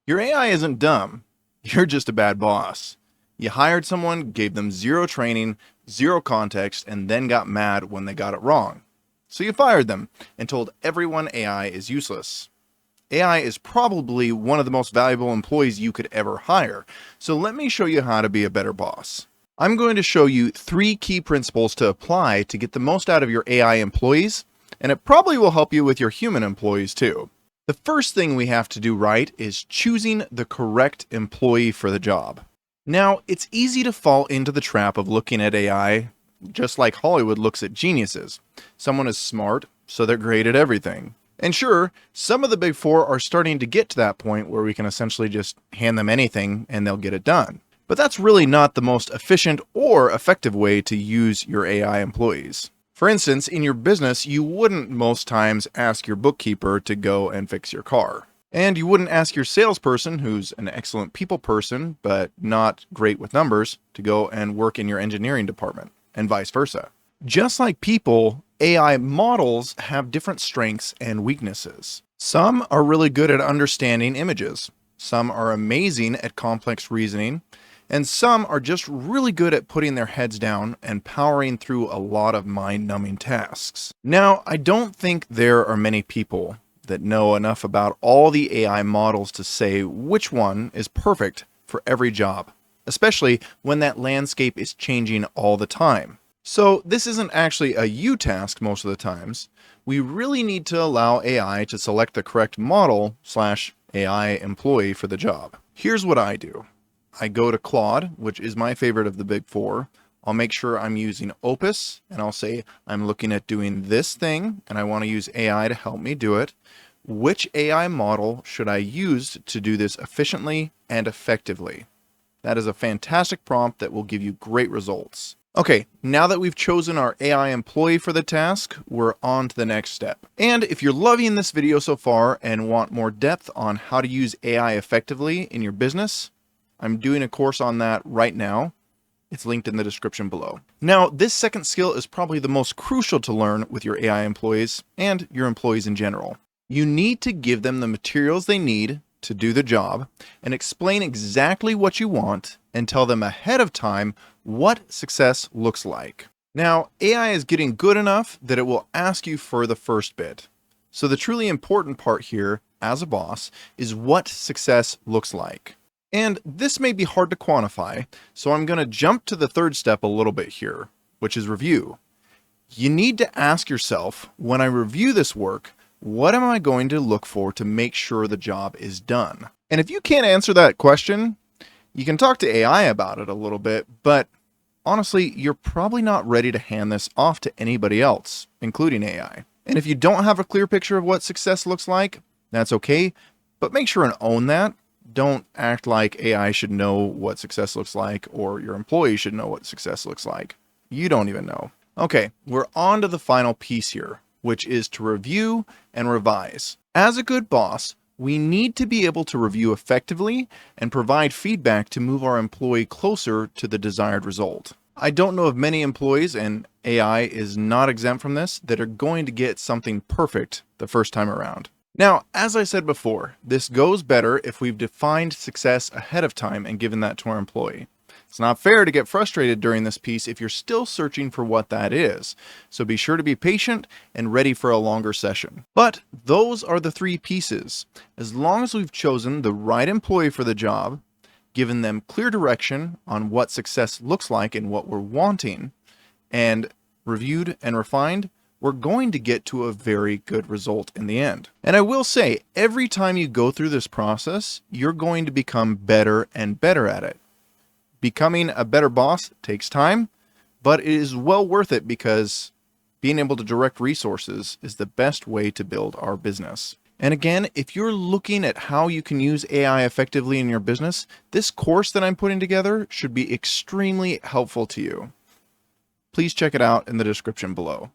Your AI isn't dumb. You're just a bad boss. You hired someone, gave them zero training, zero context, and then got mad when they got it wrong. So you fired them and told everyone AI is useless. AI is probably one of the most valuable employees you could ever hire. So let me show you how to be a better boss. I'm going to show you 3 key principles to apply to get the most out of your AI employees, and it probably will help you with your human employees too. The first thing we have to do right is choosing the correct employee for the job. Now, it's easy to fall into the trap of looking at AI just like Hollywood looks at geniuses. Someone is smart, so they're great at everything. And sure, some of the big four are starting to get to that point where we can essentially just hand them anything and they'll get it done. But that's really not the most efficient or effective way to use your AI employees. For instance, in your business, you wouldn't most times ask your bookkeeper to go and fix your car. And you wouldn't ask your salesperson, who's an excellent people person, but not great with numbers, to go and work in your engineering department, and vice versa. Just like people, AI models have different strengths and weaknesses. Some are really good at understanding images. Some are amazing at complex reasoning. And some are just really good at putting their heads down and powering through a lot of mind-numbing tasks. Now, I don't think there are many people that know enough about all the AI models to say which one is perfect for every job, especially when that landscape is changing all the time. So this isn't actually a you task most of the times. We really need to allow AI to select the correct model/AI employee for the job. Here's what I do. I go to Claude, which is my favorite of the big four. I'll make sure I'm using Opus, and I'll say I'm looking at doing this thing, and I want to use AI to help me do it. Which AI model should I use to do this efficiently and effectively? That is a fantastic prompt that will give you great results. Okay, now that we've chosen our AI employee for the task, we're on to the next step. And if you're loving this video so far and want more depth on how to use AI effectively in your business, I'm doing a course on that right now. It's linked in the description below. Now, this second skill is probably the most crucial to learn with your AI employees and your employees in general. You need to give them the materials they need to do the job and explain exactly what you want and tell them ahead of time what success looks like. Now, AI is getting good enough that it will ask you for the first bit. So the truly important part here, as a boss, is what success looks like. And this may be hard to quantify, so I'm going to jump to the third step a little bit here, which is review. You need to ask yourself, when I review this work, what am I going to look for to make sure the job is done? And if you can't answer that question, you can talk to AI about it a little bit, but honestly, you're probably not ready to hand this off to anybody else, including AI. And if you don't have a clear picture of what success looks like, that's okay, but make sure and own that. Don't act like AI should know what success looks like or your employees should know what success looks like. You don't even know. Okay, we're on to the final piece here, which is to review and revise. As a good boss, we need to be able to review effectively and provide feedback to move our employee closer to the desired result. I don't know of many employees, and AI is not exempt from this, that are going to get something perfect the first time around. Now, as I said before, this goes better if we've defined success ahead of time and given that to our employee. It's not fair to get frustrated during this piece if you're still searching for what that is, so be sure to be patient and ready for a longer session. But those are the 3 pieces. As long as we've chosen the right employee for the job, given them clear direction on what success looks like and what we're wanting, and reviewed and refined, we're going to get to a very good result in the end. And I will say, every time you go through this process, you're going to become better and better at it. Becoming a better boss takes time, but it is well worth it because being able to direct resources is the best way to build our business. And again, if you're looking at how you can use AI effectively in your business, this course that I'm putting together should be extremely helpful to you. Please check it out in the description below.